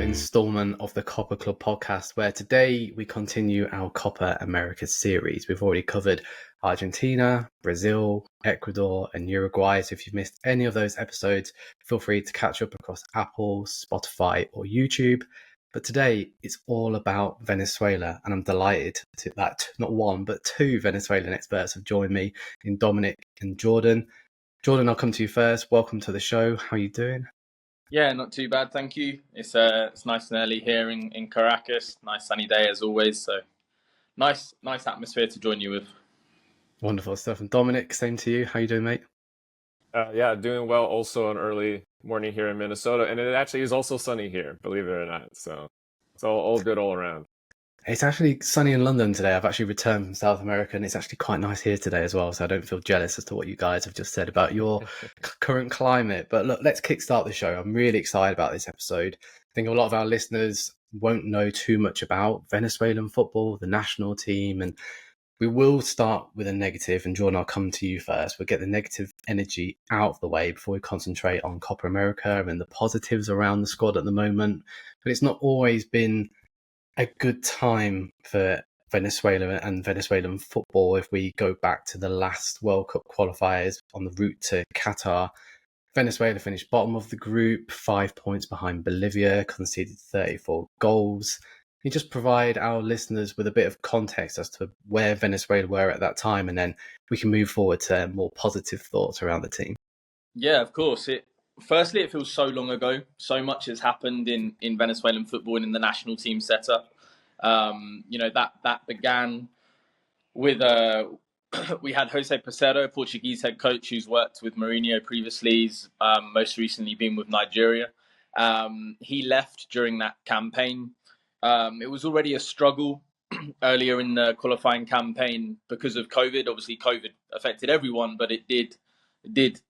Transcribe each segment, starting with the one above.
installment of the Copa Club podcast, where today we continue our Copa America series. We've already covered Argentina, Brazil, Ecuador, and Uruguay. So if you've missed any of those episodes, feel free to catch up across Apple, Spotify, or YouTube. But today it's all about Venezuela, and I'm delighted that not one, but two Venezuelan experts have joined me in Dominic and Jordan. Jordan, I'll come to you first. Welcome to the show. How are you doing? Yeah, not too bad, thank you. It's nice and early here in Caracas. Nice sunny day as always. So nice atmosphere to join you with. Wonderful stuff. And Dominic, same to you. How you doing, mate? Yeah, doing well. Also an early morning here in Minnesota, and it actually is also sunny here, believe it or not. So it's all good all around. It's actually sunny in London today. I've actually returned from South America, and it's actually quite nice here today as well. So I don't feel jealous as to what you guys have just said about your current climate. But look, let's kickstart the show. I'm really excited about this episode. I think a lot of our listeners won't know too much about Venezuelan football, the national team, and we will start with a negative. And Jordan, I'll come to you first. We'll get the negative energy out of the way before we concentrate on Copa America and the positives around the squad at the moment. But it's not always been a good time for Venezuela and Venezuelan football. If we go back to the last World Cup qualifiers on the route to Qatar, Venezuela finished bottom of the group, 5 points behind Bolivia, conceded 34 goals. Can you just provide our listeners with a bit of context as to where Venezuela were at that time, and then we can move forward to more positive thoughts around the team? Yeah, of course. Firstly, it feels so long ago. So much has happened in Venezuelan football and in the national team setup. That began with we had Jose Peseiro, Portuguese head coach, who's worked with Mourinho previously. He's most recently been with Nigeria. He left during that campaign. It was already a struggle earlier in the qualifying campaign because of COVID. Obviously, COVID affected everyone, but it did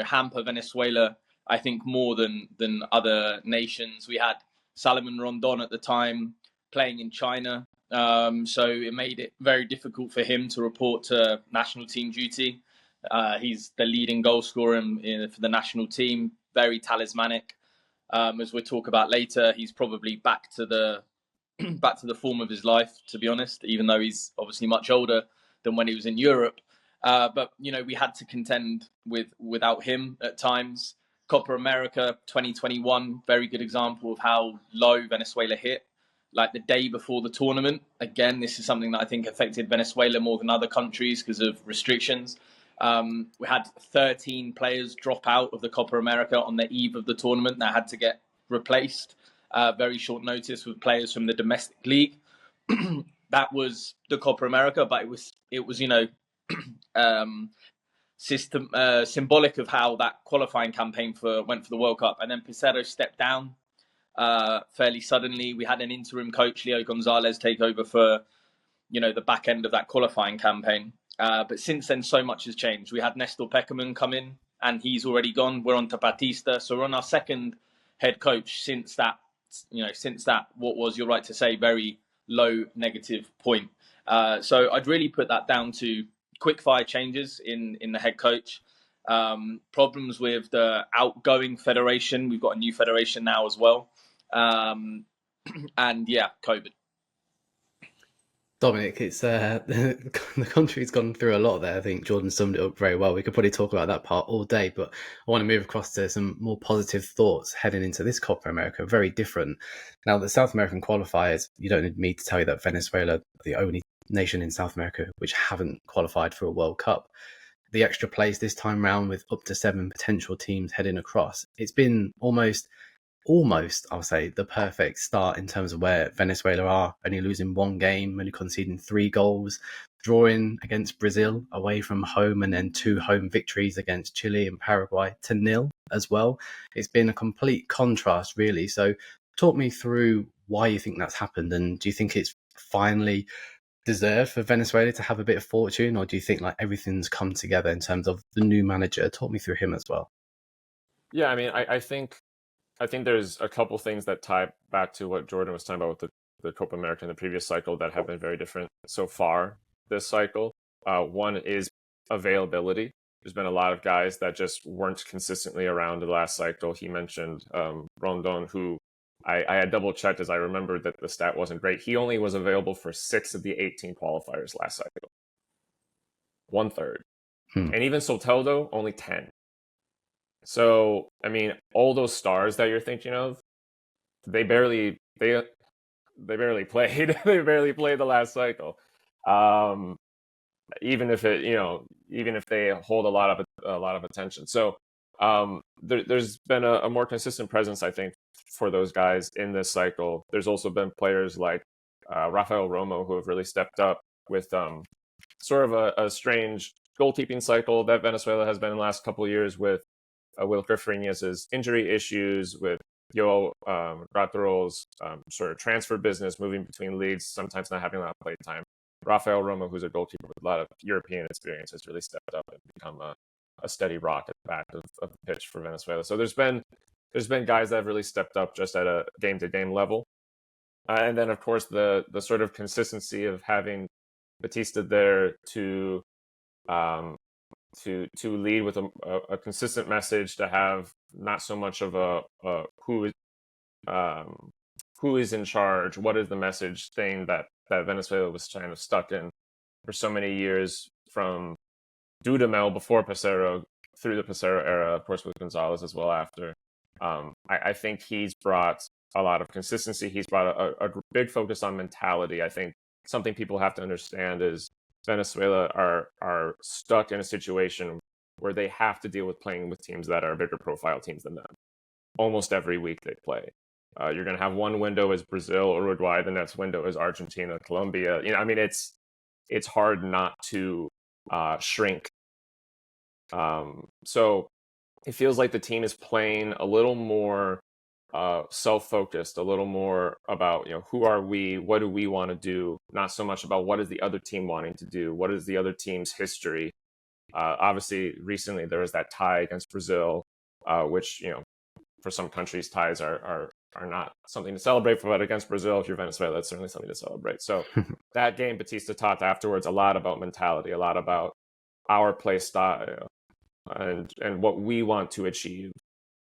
hamper Venezuela, I think, more than other nations. We had Salomon Rondon at the time playing in China, so it made it very difficult for him to report to national team duty. He's the leading goal scorer for the national team, very talismanic. As we'll talk about later, he's probably back to the form of his life, to be honest, even though he's obviously much older than when he was in Europe. But we had to contend without him at times. Copa America 2021, very good example of how low Venezuela hit. Like the day before the tournament, again, this is something that I think affected Venezuela more than other countries because of restrictions. We had 13 players drop out of the Copa America on the eve of the tournament that had to get replaced. Very short notice with players from the domestic league. That was the Copa America, but it was symbolic of how that qualifying campaign went for the World Cup. And then Pizarro stepped down fairly suddenly. We had an interim coach, Leo Gonzalez, take over for the back end of that qualifying campaign. But since then, so much has changed. We had Nestor Peckerman come in, and he's already gone. We're on to Batista, so we're on our second head coach since that. What was, you're right to say, very low negative point. So I'd really put that down to quickfire changes in the head coach, problems with the outgoing federation. We've got a new federation now as well. And yeah, COVID. Dominic, it's the country's gone through a lot there. I think Jordan summed it up very well. We could probably talk about that part all day, but I want to move across to some more positive thoughts heading into this Copa America. Very different. Now, the South American qualifiers, you don't need me to tell you that Venezuela are the only nation in South America which haven't qualified for a World Cup. The extra place this time round with up to 7 potential teams heading across. It's been almost, I'll say, the perfect start in terms of where Venezuela are, only losing 1 game, only conceding 3 goals, drawing against Brazil away from home, and then 2 home victories against Chile and Paraguay to 0 as well. It's been a complete contrast, really. So talk me through why you think that's happened, and do you think it's finally deserved for Venezuela to have a bit of fortune, or do you think like everything's come together in terms of the new manager? Talk me through him as well. Yeah, I mean, I think there's a couple things that tie back to what Jordan was talking about with the Copa America in the previous cycle that have been very different so far this cycle. One is availability. There's been a lot of guys that just weren't consistently around the last cycle. He mentioned Rondon, who I had double checked as I remembered that the stat wasn't great. He only was available for 6 of the 18 qualifiers last cycle. 1/3. And even Soteldo, only 10. So, I mean, all those stars that you're thinking of, they barely played. They barely played the last cycle. Even if even if they hold a lot of attention. So, there's been a more consistent presence, I think, for those guys in this cycle. There's also been players like Rafael Romo who have really stepped up with sort of a strange goalkeeping cycle that Venezuela has been in the last couple of years with Will Griffinhas' injury issues, with Joao Graterol's sort of transfer business, moving between leagues, sometimes not having a lot of play time. Rafael Romo, who's a goalkeeper with a lot of European experience, has really stepped up and become a steady rock at the back of the pitch for Venezuela. So there's been guys that have really stepped up just at a game-to-game level. And then, of course, the sort of consistency of having Batista there to lead with a consistent message, to have not so much of a who is in charge, what is the message thing that Venezuela was kind of stuck in for so many years, from Dudamel before Pesero through the Pesero era, of course, with Gonzalez as well after. I think he's brought a lot of consistency. He's brought a big focus on mentality. I think something people have to understand is Venezuela are stuck in a situation where they have to deal with playing with teams that are bigger profile teams than them. Almost every week they play. You're going to have one window as Brazil, Uruguay. The next window is Argentina, Colombia. I mean, it's hard not to shrink. So it feels like the team is playing a little more self-focused, a little more about, who are we, what do we want to do, not so much about what is the other team wanting to do, what is the other team's history. Obviously, recently there was that tie against Brazil, which, for some countries, ties are not something to celebrate, but against Brazil, if you're Venezuela, it's certainly something to celebrate. So that game, Batista talked afterwards a lot about mentality, a lot about our play style and what we want to achieve.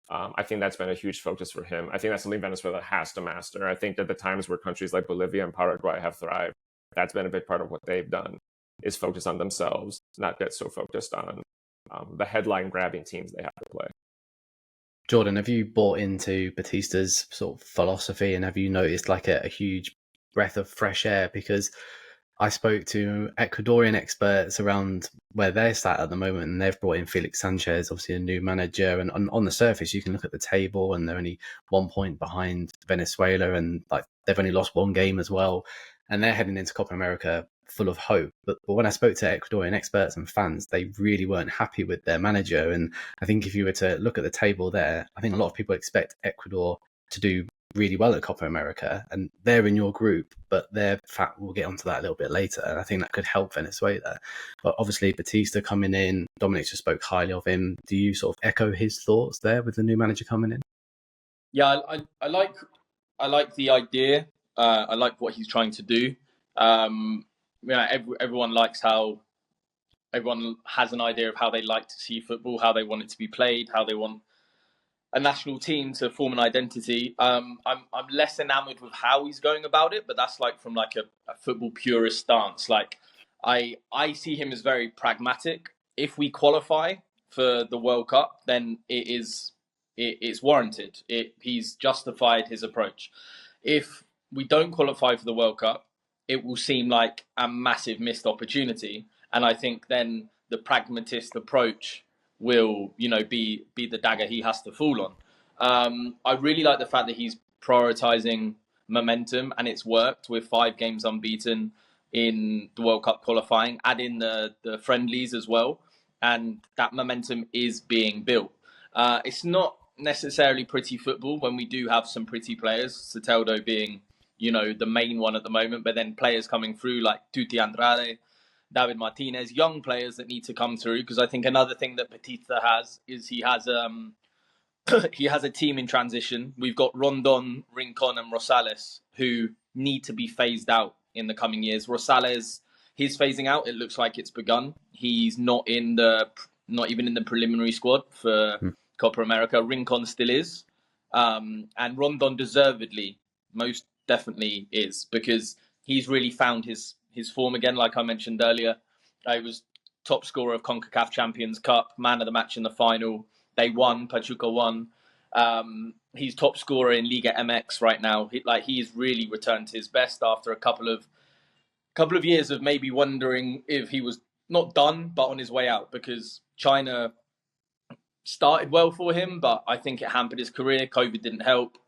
I think that's been a huge focus for him. I think that's something Venezuela has to master. I think that the times where countries like Bolivia and Paraguay have thrived, that's been a big part of what they've done, is focus on themselves, not get so focused on the headline grabbing teams they have to play. Jordan, have you bought into Batista's sort of philosophy, and have you noticed like a huge breath of fresh air? Because I spoke to Ecuadorian experts around where they're sat at the moment, and they've brought in Felix Sanchez, obviously a new manager. And on the surface, you can look at the table, and they're only 1 point behind Venezuela, and like they've only lost one game as well, and they're heading into Copa America full of hope. But when I spoke to Ecuadorian experts and fans, they really weren't happy with their manager. And I think if you were to look at the table there, I think a lot of people expect Ecuador to do really well at Copa America, and they're in your group, but we'll get onto that a little bit later, and I think that could help Venezuela. But obviously Batista coming in, Dominic just spoke highly of him. Do you sort of echo his thoughts there with the new manager coming in? Yeah, I like the idea. I like what he's trying to do. Everyone has an idea of how they like to see football, how they want it to be played, how they want a national team to form an identity. I'm less enamored with how he's going about it, but that's like from like a football purist stance. Like I see him as very pragmatic. If we qualify for the World Cup, then it's warranted. He's justified his approach. If we don't qualify for the World Cup, it will seem like a massive missed opportunity. And I think then the pragmatist approach will, be the dagger he has to fall on. I really like the fact that he's prioritizing momentum, and it's worked with 5 games unbeaten in the World Cup qualifying. Add in the friendlies as well, and that momentum is being built. It's not necessarily pretty football when we do have some pretty players, Soteldo being, the main one at the moment, but then players coming through like Tuti Andrade, David Martinez, young players that need to come through. Because I think another thing that Batista has is he has a team in transition. We've got Rondon, Rincon, and Rosales who need to be phased out in the coming years. Rosales, his phasing out, it looks like it's begun. He's not even in the preliminary squad for Copa America. Rincon still is. And Rondon deservedly, most definitely is, because he's really found his form again. Like I mentioned earlier, he was top scorer of CONCACAF Champions Cup, man of the match in the final. They won, Pachuca won. He's top scorer in Liga MX right now. He's really returned to his best after a couple of years of maybe wondering if he was not done, but on his way out, because China started well for him, but I think it hampered his career. COVID didn't help.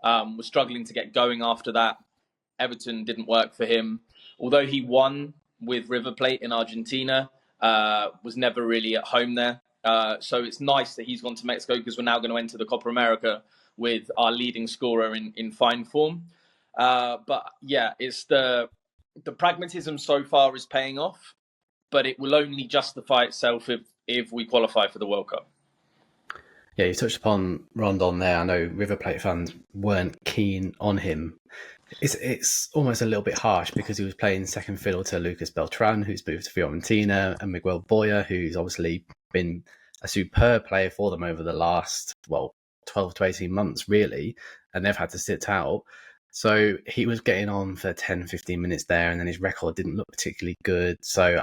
Was struggling to get going after that. Everton didn't work for him. Although he won with River Plate in Argentina, was never really at home there. So it's nice that he's gone to Mexico, because we're now going to enter the Copa America with our leading scorer in fine form. But yeah, it's the pragmatism so far is paying off, but it will only justify itself if we qualify for the World Cup. Yeah, you touched upon Rondon there. I know River Plate fans weren't keen on him. It's almost a little bit harsh, because he was playing second fiddle to Lucas Beltran, who's moved to Fiorentina, and Miguel Boya, who's obviously been a superb player for them over the last, 12 to 18 months, really, and they've had to sit out. So he was getting on for 10, 15 minutes there, and then his record didn't look particularly good. So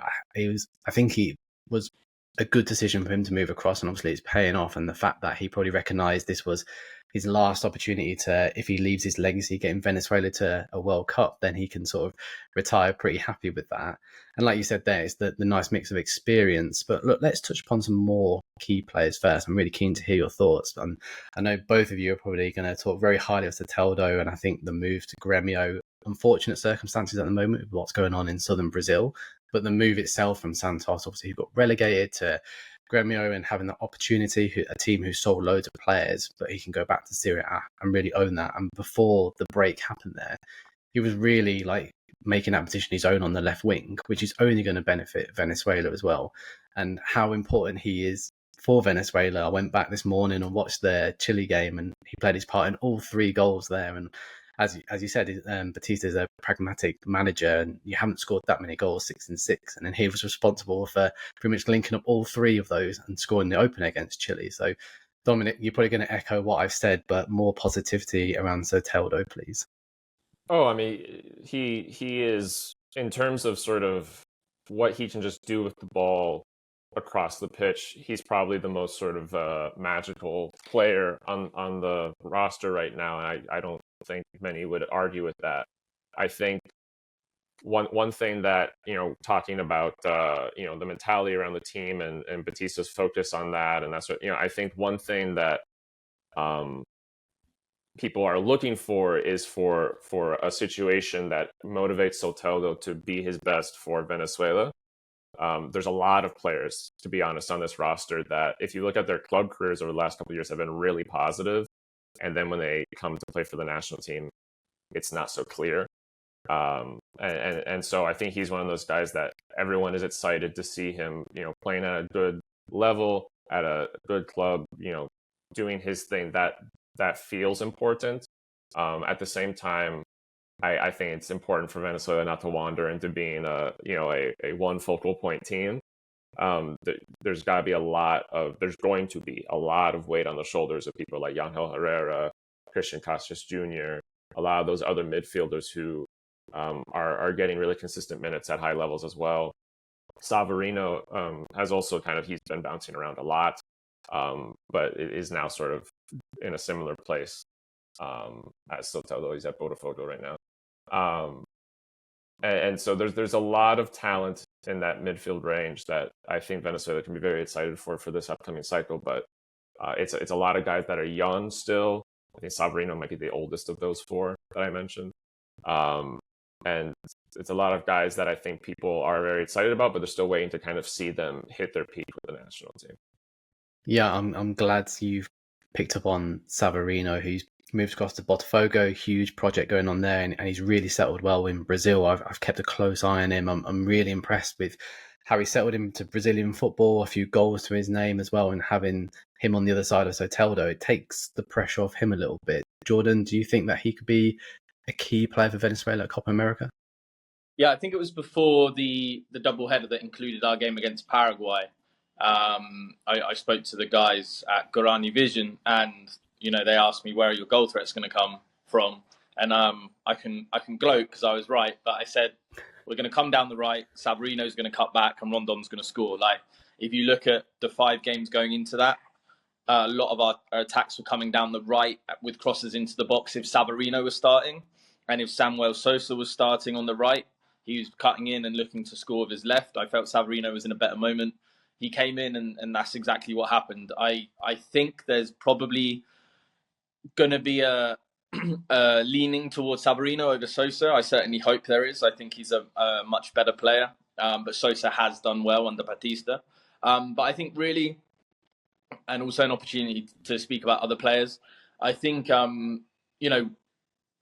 I think he was a good decision for him to move across, and obviously it's paying off. And the fact that he probably recognised this was his last opportunity to, if he leaves his legacy getting Venezuela to a World Cup, then he can sort of retire pretty happy with that. And like you said there, it's the nice mix of experience. But look, let's touch upon some more key players first. I'm really keen to hear your thoughts. And I know both of you are probably going to talk very highly of Soteldo, and I think the move to Gremio, unfortunate circumstances at the moment with what's going on in southern Brazil, but the move itself from Santos, obviously, who got relegated, to Gremio, and having the opportunity, a team who sold loads of players, but he can go back to Serie A and really own that. And before the break happened there, he was really making that position his own on the left wing, which is only going to benefit Venezuela as well. And how important he is for Venezuela. I went back this morning and watched the Chile game, and he played his part in all 3 goals there. And as you said, Batista is a pragmatic manager, and you haven't scored that many goals, 6 and 6. And then he was responsible for pretty much linking up all 3 of those and scoring the opener against Chile. So, Dominic, you're probably going to echo what I've said, but more positivity around Soteldo, please. Oh, I mean, he is, in terms of sort of what he can just do with the ball across the pitch, he's probably the most sort of magical player on the roster right now. And I don't think many would argue with that. I think one thing that, talking about the mentality around the team and Batista's focus on that, and that's what, I think one thing that people are looking for is for a situation that motivates Soteldo to be his best for Venezuela. There's a lot of players, to be honest, on this roster that, if you look at their club careers over the last couple of years, have been really positive. And then when they come to play for the national team, it's not so clear. And so I think he's one of those guys that everyone is excited to see him, playing at a good level, at a good club, doing his thing that feels important. At the same time, I think it's important for Venezuela not to wander into being a one focal point team. There's going to be a lot of weight on the shoulders of people like Yangel Herrera, Christian Casas Jr., a lot of those other midfielders who are getting really consistent minutes at high levels as well. Savarino has also he's been bouncing around a lot, but it is now sort of in a similar place as Soteldo. He's at Botafogo right now. And so there's a lot of talent in that midfield range that I think Venezuela can be very excited for this upcoming cycle. But it's a lot of guys that are young still. I think Savarino might be the oldest of those 4 that I mentioned. And it's a lot of guys that I think people are very excited about, but they're still waiting to kind of see them hit their peak with the national team. Yeah, I'm glad you've picked up on Savarino, who's moved across to Botafogo. Huge project going on there, and he's really settled well in Brazil. I've kept a close eye on him. I'm really impressed with how he settled into Brazilian football, a few goals to his name as well, and having him on the other side of Soteldo, it takes the pressure off him a little bit. Jordan, do you think that he could be a key player for Venezuela at Copa America? Yeah, I think it was before the doubleheader that included our game against Paraguay. I spoke to the guys at Guarani Vision, and they asked me where are your goal threats going to come from, and I can gloat because I was right, but I said we're going to come down the right, Savarino's going to cut back, and Rondon's going to score. Like, if you look at the 5 games going into that, a lot of our attacks were coming down the right with crosses into the box if Savarino was starting, and if Samuel Sosa was starting on the right, he was cutting in and looking to score with his left. I felt Savarino was in a better moment. He came in, and that's exactly what happened. I think there's probably going to be a leaning towards Savarino over Sosa. I certainly hope there is. I think he's a much better player, but Sosa has done well under Batista. But I think really, and also an opportunity to speak about other players, I think,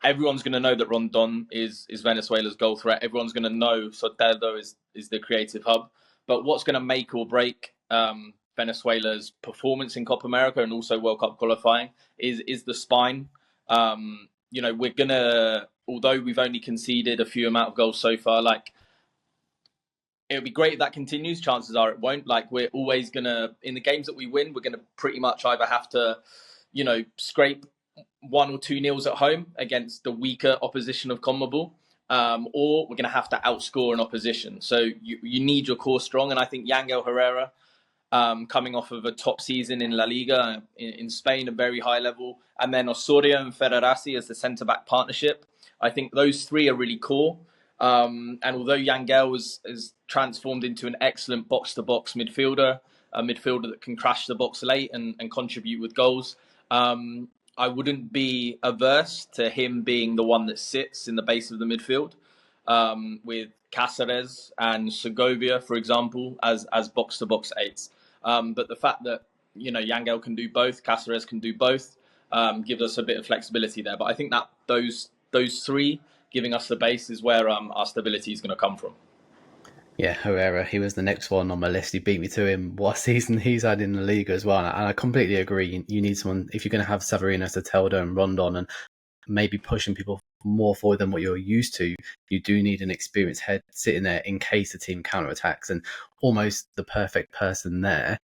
everyone's going to know that Rondon is Venezuela's goal threat. Everyone's going to know Soteldo is the creative hub. But what's going to make or break Venezuela's performance in Copa America and also World Cup qualifying is the spine. We're going to, although we've only conceded a few amount of goals so far, like, it would be great if that continues. Chances are it won't. Like, we're always going to, in the games that we win, we're going to pretty much either have to, scrape 1 or 2 nils at home against the weaker opposition of CONMEBOL, or we're going to have to outscore an opposition. So you need your core strong. And I think Yangel Herrera, coming off of a top season in La Liga in Spain, a very high level, and then Osorio and Ferrarasi as the centre-back partnership, I think those 3 are really core. And although Yangel is transformed into an excellent box-to-box midfielder, a midfielder that can crash the box late and contribute with goals, I wouldn't be averse to him being the one that sits in the base of the midfield, with Cáceres and Segovia, for example, as box-to-box 8s. But the fact that, Yangel can do both, Cáceres can do both, gives us a bit of flexibility there. But I think that those 3 giving us the base is where our stability is going to come from. Yeah, Herrera, he was the next one on my list. He beat me to him. What season he's had in the league as well. And I completely agree. You need someone, if you're going to have Savarino, Soteldo and Rondon and maybe pushing people more forward than what you're used to, you do need an experienced head sitting there in case the team counterattacks, and almost the perfect person there.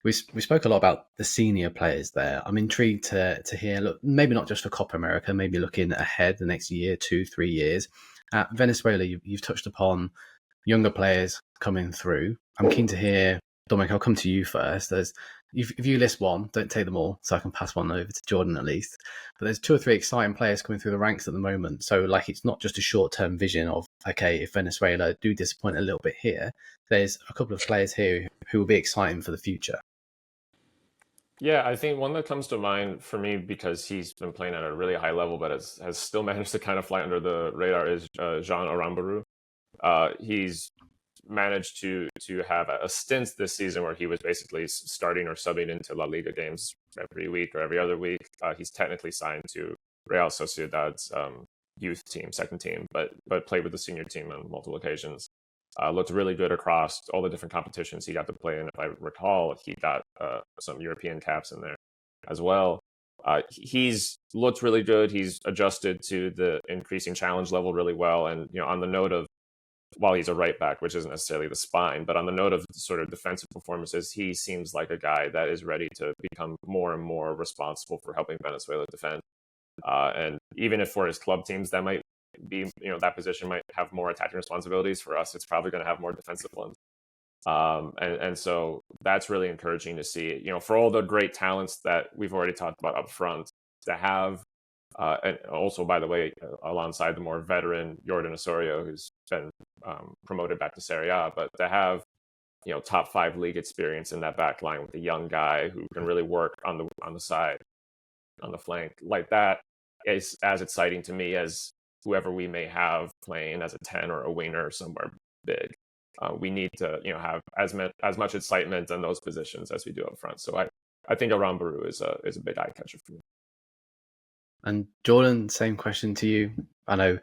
We spoke a lot about the senior players there. I'm intrigued to hear, look, maybe not just for Copa America, maybe looking ahead the next year, 2-3 years. At Venezuela, you've touched upon younger players coming through. I'm keen to hear, Dominic, I'll come to you first. If you list one, don't take them all, so I can pass one over to Jordan at least. But there's 2 or 3 exciting players coming through the ranks at the moment. So, like, it's not just a short-term vision of, okay, if Venezuela do disappoint a little bit here, there's a couple of players here who will be exciting for the future. Yeah, I think one that comes to mind for me, because he's been playing at a really high level, but has still managed to kind of fly under the radar, is Jean Aramburu. He's managed to have a stint this season where he was basically starting or subbing into La Liga games every week or every other week. He's technically signed to Real Sociedad's youth team, second team, but played with the senior team on multiple occasions. Looked really good across all the different competitions he got to play in. If I recall, he got some European caps in there as well. He's looked really good. He's adjusted to the increasing challenge level really well. And, on the note of, while he's a right back, which isn't necessarily the spine, but on the note of sort of defensive performances, he seems like a guy that is ready to become more and more responsible for helping Venezuela defend. And even if for his club teams, that might be, that position might have more attacking responsibilities. For us, it's probably going to have more defensive ones. And so that's really encouraging to see, for all the great talents that we've already talked about up front, to have, and also, by the way, alongside the more veteran Jordan Osorio, who's been promoted back to Serie A, but to have, top 5 league experience in that back line with a young guy who can really work on the side, on the flank, like that is as exciting to me as whoever we may have playing as a 10 or a winger somewhere big. We need to, have as much excitement in those positions as we do up front. So I think Aramburu is a big eye catcher for me. And Jordan, same question to you. I know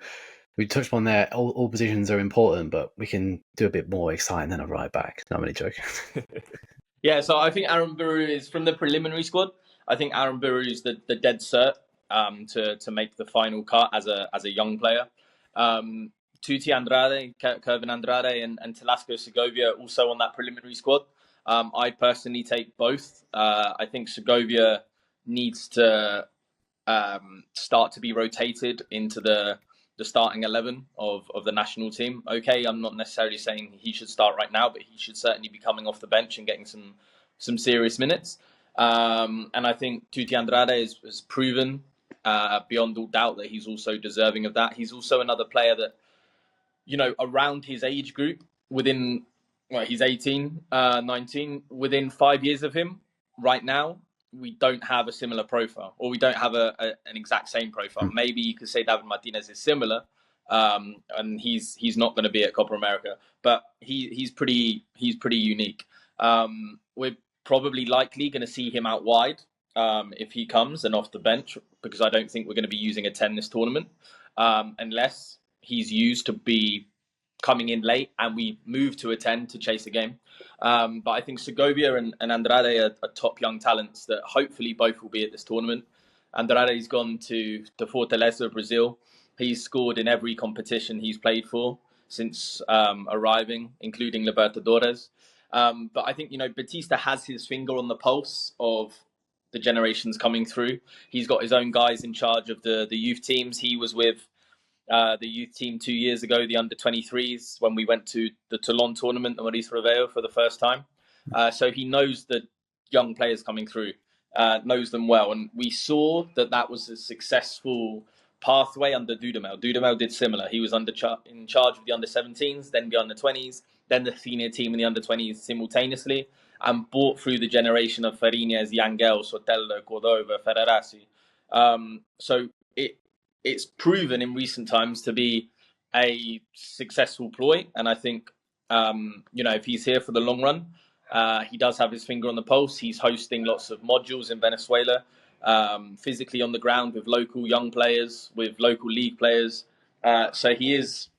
we touched on there, all positions are important, but we can do a bit more exciting than a right back. No, I'm only joking. Yeah, so I think Aramburu is, from the preliminary squad, I think Aramburu is the dead cert to make the final cut as a young player. Tuti Andrade, Kervin Andrade, and Telasco Segovia also on that preliminary squad. I'd personally take both. I think Segovia needs to start to be rotated into the starting 11 of the national team. Okay, I'm not necessarily saying he should start right now, but he should certainly be coming off the bench and getting some serious minutes. And I think Tuti Andrade has proven beyond all doubt that he's also deserving of that. He's also another player that, around his age group, he's 18, 19, within 5 years of him right now, we don't have a similar profile, or we don't have an exact same profile. Maybe you could say David Martinez is similar, and he's not going to be at Copa America, but he's pretty unique. We're probably likely going to see him out wide if he comes and off the bench, because I don't think we're going to be using a 10 this tournament, unless he's used to be coming in late and we move to a 10 to chase a game. But I think Segovia and Andrade are top young talents that hopefully both will be at this tournament. Andrade's gone to Fortaleza, Brazil. He's scored in every competition he's played for since arriving, including Libertadores. But I think, Batista has his finger on the pulse of the generations coming through. He's got his own guys in charge of the youth teams. He was with the youth team 2 years ago, the under-23s, when we went to the Toulon tournament, the Maurice Reveo, for the first time. So he knows the young players coming through, knows them well. And we saw that was a successful pathway under Dudamel. Dudamel did similar. He was in charge of the under-17s, then the under-20s, then the senior team in the under-20s simultaneously, and brought through the generation of Fariñas, Yangel, Sotelo, Cordova, Ferrarasi. So it's proven in recent times to be a successful ploy. And I think, if he's here for the long run, he does have his finger on the pulse. He's hosting lots of modules in Venezuela, physically on the ground with local young players, with local league players. So he's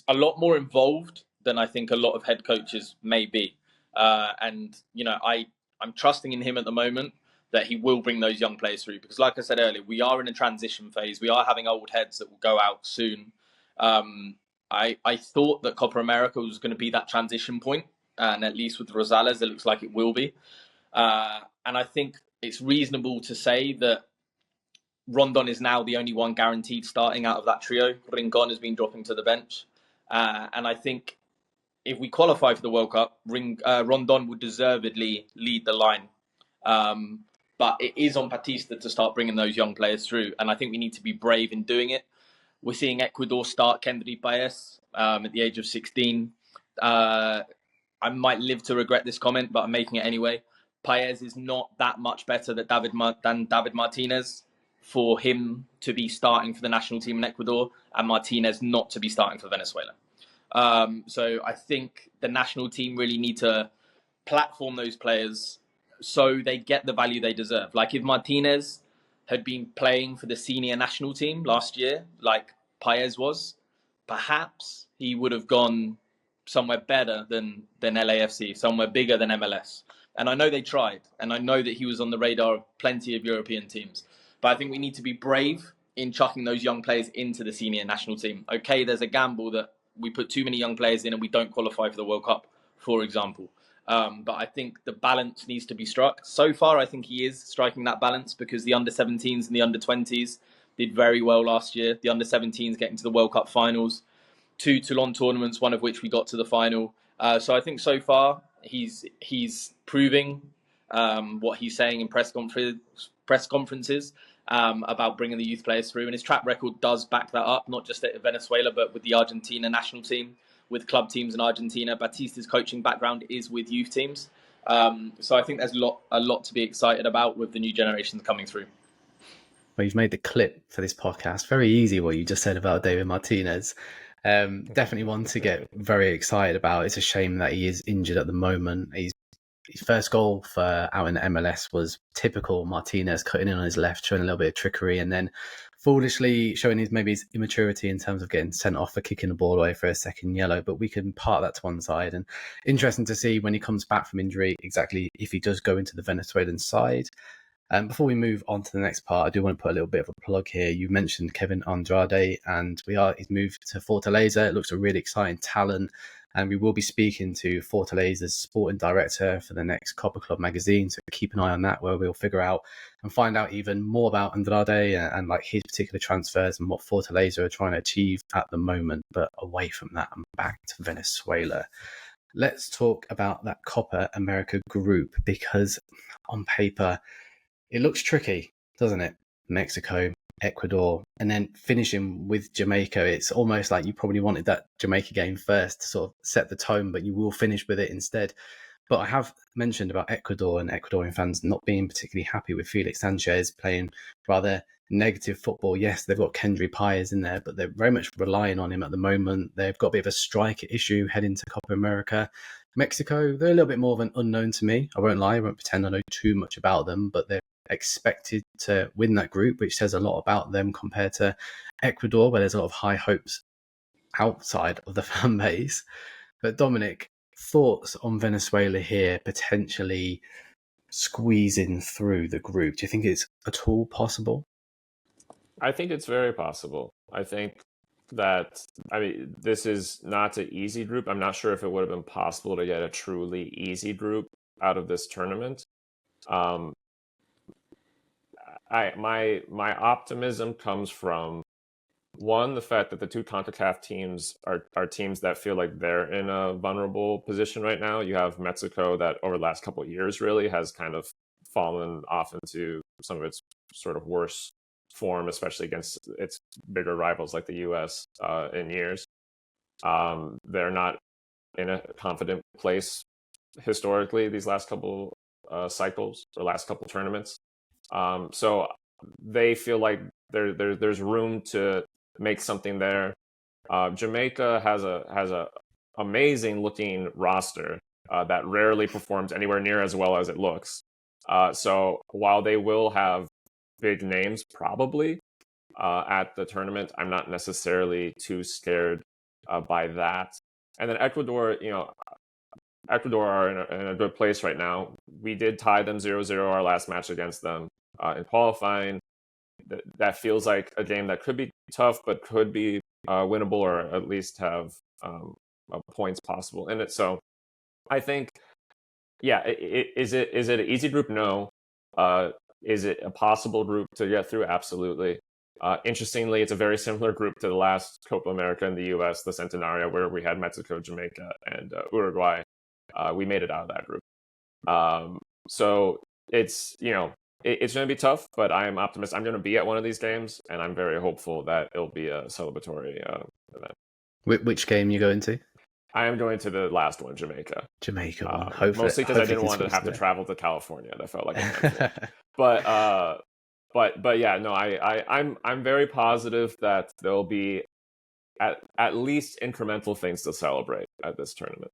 a lot more involved than I think a lot of head coaches may be. And, I'm trusting in him at the moment that he will bring those young players through. Because like I said earlier, we are in a transition phase. We are having old heads that will go out soon. I thought that Copa America was going to be that transition point. And at least with Rosales, it looks like it will be. And I think it's reasonable to say that Rondon is now the only one guaranteed starting out of that trio. Rincon has been dropping to the bench. And I think if we qualify for the World Cup, Rondon would deservedly lead the line. But it is on Batista to start bringing those young players through. And I think we need to be brave in doing it. We're seeing Ecuador start Kendry Paez at the age of 16. I might live to regret this comment, but I'm making it anyway. Paez is not that much better than David Martinez for him to be starting for the national team in Ecuador, and Martinez not to be starting for Venezuela. So I think the national team really need to platform those players so they get the value they deserve. Like if Martinez had been playing for the senior national team last year, like Paez was, perhaps he would have gone somewhere better than LAFC, somewhere bigger than MLS. And I know they tried, and I know that he was on the radar of plenty of European teams. But I think we need to be brave in chucking those young players into the senior national team. Okay, there's a gamble that we put too many young players in and we don't qualify for the World Cup, for example. But I think the balance needs to be struck. So far, I think he is striking that balance because the under-17s and the under-20s did very well last year. The under-17s getting to the World Cup finals, 2 Toulon tournaments, one of which we got to the final. So I think so far he's proving what he's saying in press conferences about bringing the youth players through. And his track record does back that up, not just at Venezuela, but with the Argentina national team, with club teams in Argentina. Batista's coaching background is with youth teams. So I think there's a lot to be excited about with the new generations coming through. Well, you've made the clip for this podcast very easy, what you just said about David Martinez. Definitely one to get very excited about. It's a shame that he is injured at the moment. His first goal out in the MLS was typical Martinez, cutting in on his left, showing a little bit of trickery, and then foolishly showing his immaturity in terms of getting sent off for kicking the ball away for a second yellow. But we can park that to one side. And interesting to see when he comes back from injury, exactly if he does go into the Venezuelan side. Before we move on to the next part, I do want to put a little bit of a plug here. You mentioned Kevin Andrade, and he's moved to Fortaleza. It looks a really exciting talent. And we will be speaking to Fortalez's sporting director for the next Copa Club magazine. So keep an eye on that, where we'll figure out and find out even more about Andrade and like his particular transfers and what Fortaleza are trying to achieve at the moment. But away from that, I'm back to Venezuela. Let's talk about that Copa America group, because on paper, it looks tricky, doesn't it? Mexico, Ecuador, and then finishing with Jamaica. It's almost like you probably wanted that Jamaica game first to sort of set the tone, but you will finish with it instead. But I have mentioned about Ecuador and Ecuadorian fans not being particularly happy with Felix Sanchez playing rather negative football. Yes, they've got Kendry Páez in there, but they're very much relying on him at the moment. They've got a bit of a striker issue heading to Copa America. Mexico, they're a little bit more of an unknown to me. I won't lie, I won't pretend I know too much about them, but they're expected to win that group, which says a lot about them compared to Ecuador, where there's a lot of high hopes outside of the fan base. But Dominic, thoughts on Venezuela here potentially squeezing through the group? Do you think it's at all possible? I think it's very possible. I think that, I mean, this is not an easy group. I'm not sure if it would have been possible to get a truly easy group out of this tournament. My optimism comes from, one, the fact that the two CONCACAF teams are teams that feel like they're in a vulnerable position right now. You have Mexico that over the last couple of years really has kind of fallen off into some of its sort of worst form, especially against its bigger rivals like the US in years. They're not in a confident place historically these last couple cycles or last couple tournaments. So they feel like there's room to make something there. Jamaica has a amazing looking roster that rarely performs anywhere near as well as it looks. So while they will have big names probably at the tournament, I'm not necessarily too scared by that. And then Ecuador, Ecuador are in a good place right now. We did tie them 0-0 our last match against them in qualifying. That feels like a game that could be tough, but could be winnable, or at least have points possible in it. So I think, yeah, is it an easy group? No. Is it a possible group to get through? Absolutely. Interestingly, it's a very similar group to the last Copa America in the US, the Centenario, where we had Mexico, Jamaica, and Uruguay. We made it out of that group. So it's, it's going to be tough, but I am optimistic. I'm going to be at one of these games, and I'm very hopeful that it'll be a celebratory event. Which game you going to? I am going to the last one, Jamaica. Jamaica one. Hopefully, mostly because I didn't want to have to travel to California. That felt like a but yeah, no, I'm very positive that there'll be at least incremental things to celebrate at this tournament.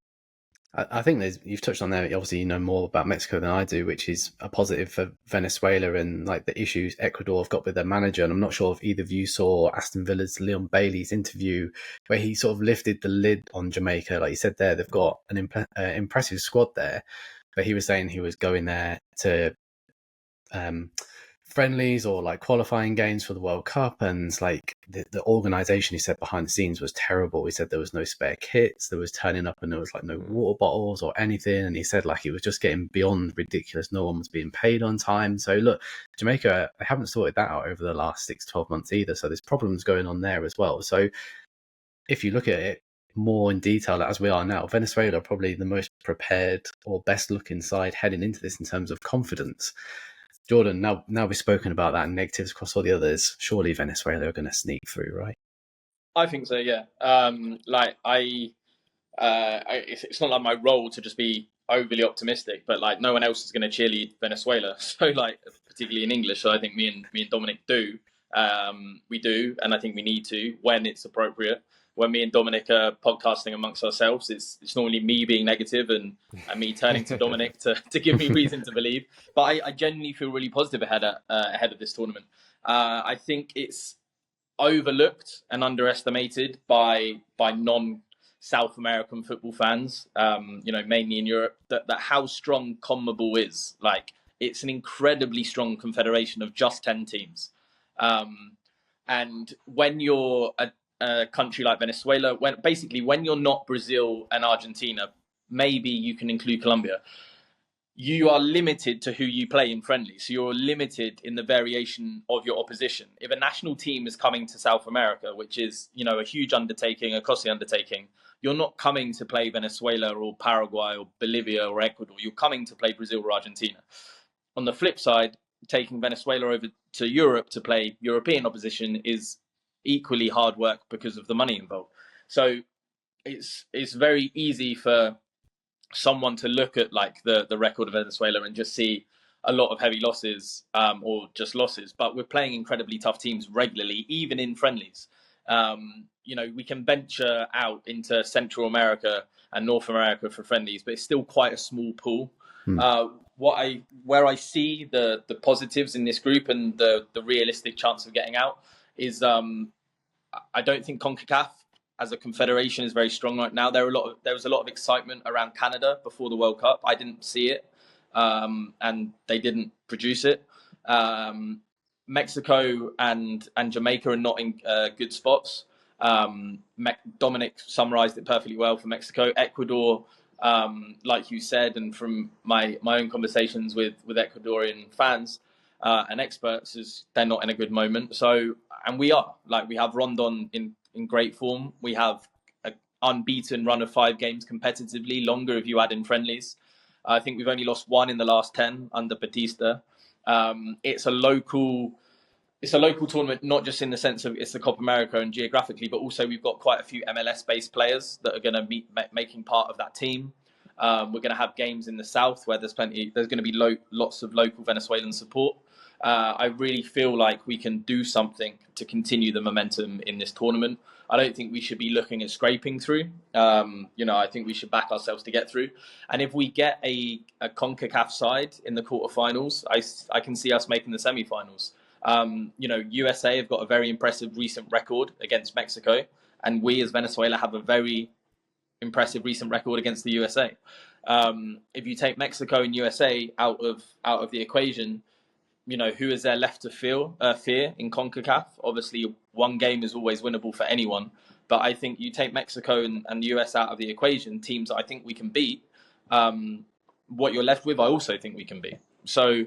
I think you've touched on there. Obviously, you know more about Mexico than I do, which is a positive for Venezuela and like the issues Ecuador have got with their manager. And I'm not sure if either of you saw Aston Villa's Leon Bailey's interview where he sort of lifted the lid on Jamaica. Like you said there, they've got an impressive squad there, but he was saying he was going there to friendlies or like qualifying games for the World Cup, and like the organization, he said, behind the scenes was terrible. He said there was no spare kits, there was turning up and there was like no water bottles or anything, and he said like it was just getting beyond ridiculous. No one was being paid on time. So look, Jamaica, they haven't sorted that out over the last 6-12 months either, so there's problems going on there as well. So if you look at it more in detail as we are now, Venezuela are probably the most prepared or best looking side heading into this in terms of confidence. Jordan, now we've spoken about that and negatives across all the others, surely Venezuela are going to sneak through, right? I think so, yeah. It's not like my role to just be overly optimistic, but like no one else is going to cheerlead Venezuela. So like, particularly in English, so I think me and Dominic do. We do, and I think we need to when it's appropriate. When me and Dominic are podcasting amongst ourselves, it's normally me being negative and me turning to Dominic to give me reason to believe. But I genuinely feel really positive ahead of this tournament. I think it's overlooked and underestimated by non-South American football fans, mainly in Europe, that how strong CONMEBOL is. Like, it's an incredibly strong confederation of just 10 teams. And when you're a country like Venezuela, when you're not Brazil and Argentina, maybe you can include Colombia. You are limited to who you play in friendly. So you're limited in the variation of your opposition. If a national team is coming to South America, which is, a huge undertaking, a costly undertaking, you're not coming to play Venezuela or Paraguay or Bolivia or Ecuador. You're coming to play Brazil or Argentina. On the flip side, taking Venezuela over to Europe to play European opposition is equally hard work because of the money involved. So it's very easy for someone to look at like the record of Venezuela and just see a lot of heavy losses or just losses. But we're playing incredibly tough teams regularly, even in friendlies. We can venture out into Central America and North America for friendlies, but it's still quite a small pool. Where I see the positives in this group and the realistic chance of getting out is I don't think CONCACAF as a confederation is very strong right now. There was a lot of excitement around Canada before the World Cup. I didn't see it, and they didn't produce it. Mexico and Jamaica are not in good spots. Dominic summarized it perfectly well for Mexico. Ecuador, like you said, and from my own conversations with Ecuadorian fans and experts, is they're not in a good moment. So, and we have Rondon in great form. We have an unbeaten run of 5 games competitively, longer if you add in friendlies. I think we've only lost 1 in the last 10 under Batista. It's a local tournament, not just in the sense of it's the Copa America and geographically, but also we've got quite a few MLS-based players that are going to be making part of that team. We're going to have games in the south where there's going to be lots of local Venezuelan support. I really feel like we can do something to continue the momentum in this tournament. I don't think we should be looking at scraping through. I think we should back ourselves to get through. And if we get a CONCACAF side in the quarterfinals, I can see us making the semifinals. USA have got a very impressive recent record against Mexico, and we as Venezuela have a very impressive recent record against the USA. If you take Mexico and USA out of the equation, who is there left to fear in CONCACAF? Obviously, one game is always winnable for anyone. But I think you take Mexico and the US out of the equation, teams that I think we can beat. What you're left with, I also think we can beat. So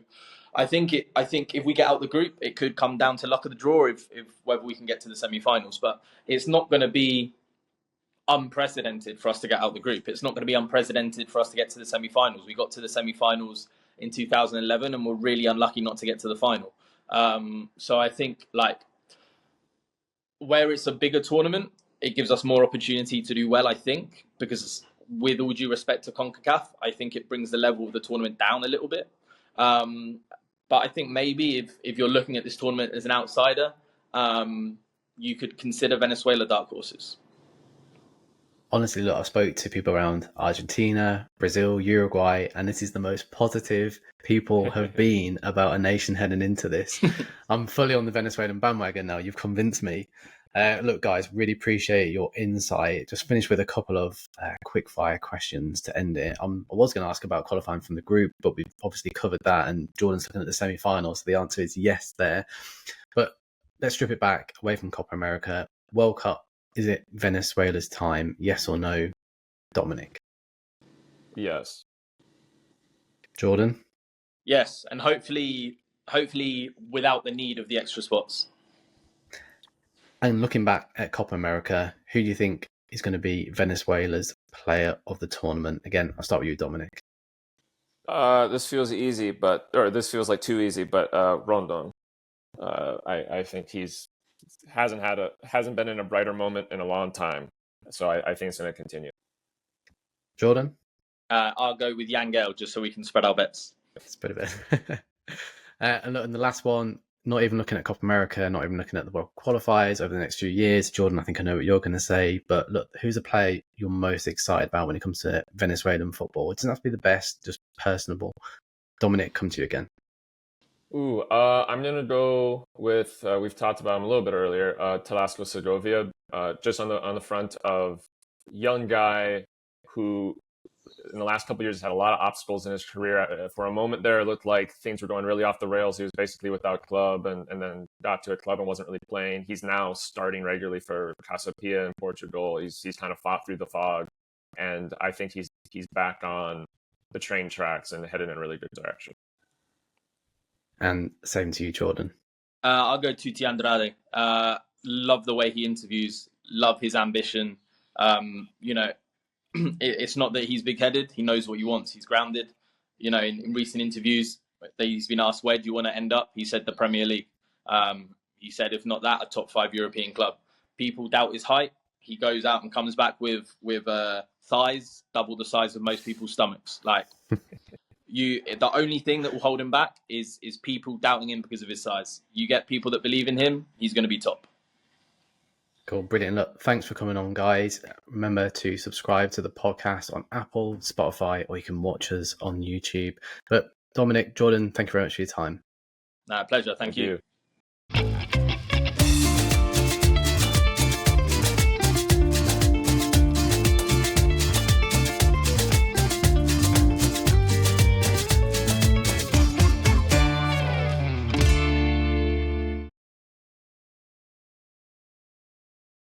I think if we get out the group, it could come down to luck of the draw if whether we can get to the semi-finals. But it's not going to be unprecedented for us to get out the group. It's not going to be unprecedented for us to get to the semi-finals. We got to the semi-finals in 2011 and we're really unlucky not to get to the final. So I think where it's a bigger tournament, it gives us more opportunity to do well, I think, because with all due respect to CONCACAF, I think it brings the level of the tournament down a little bit. But I think maybe if you're looking at this tournament as an outsider, you could consider Venezuela dark horses. Honestly, look, I've spoke to people around Argentina, Brazil, Uruguay, and this is the most positive people have been about a nation heading into this. I'm fully on the Venezuelan bandwagon now. You've convinced me. Look, guys, really appreciate your insight. Just finish with a couple of quick-fire questions to end it. I was going to ask about qualifying from the group, but we've obviously covered that, and Jordan's looking at the semi-finals, so the answer is yes there. But let's strip it back away from Copa America. World Cup. Is it Venezuela's time? Yes or no, Dominic? Yes. Jordan? Yes, and hopefully without the need of the extra spots. And looking back at Copa America, who do you think is going to be Venezuela's player of the tournament? Again, I'll start with you, Dominic. This feels easy, this feels like too easy, but Rondon. I think hasn't been in a brighter moment in a long time, so I think it's going to continue. Jordan? I'll go with Yangel just so we can spread our bets. Spread a bit. And look, in the last one, not even looking at Copa America, not even looking at the World Qualifiers over the next few years. Jordan, I think I know what you're going to say, but look, who's a player you're most excited about when it comes to Venezuelan football? It doesn't have to be the best, just personable. Dominic, come to you again. I'm going to go with, we've talked about him a little bit earlier, Talasco Segovia, just on the front of young guy who in the last couple of years, has had a lot of obstacles in his career. For a moment there, it looked like things were going really off the rails. He was basically without a club, and then got to a club and wasn't really playing. He's now starting regularly for Casa Pia in Portugal. He's kind of fought through the fog, and I think he's back on the train tracks and headed in a really good direction. And same to you, Jordan. I'll go to Tuti Andrade. Love the way he interviews. Love his ambition. It's not that he's big-headed. He knows what he wants. He's grounded. In recent interviews, he's been asked, where do you want to end up? He said the Premier League. He said, if not that, a top 5 European club. People doubt his height. He goes out and comes back with thighs double the size of most people's stomachs. Like, the only thing that will hold him back is people doubting him because of his size. You get people that believe in him, he's going to be top. Cool, brilliant. Look, thanks for coming on, guys. Remember to subscribe to the podcast on Apple, Spotify, or you can watch us on YouTube. But Dominic, Jordan, thank you very much for your time. Pleasure. Thank you.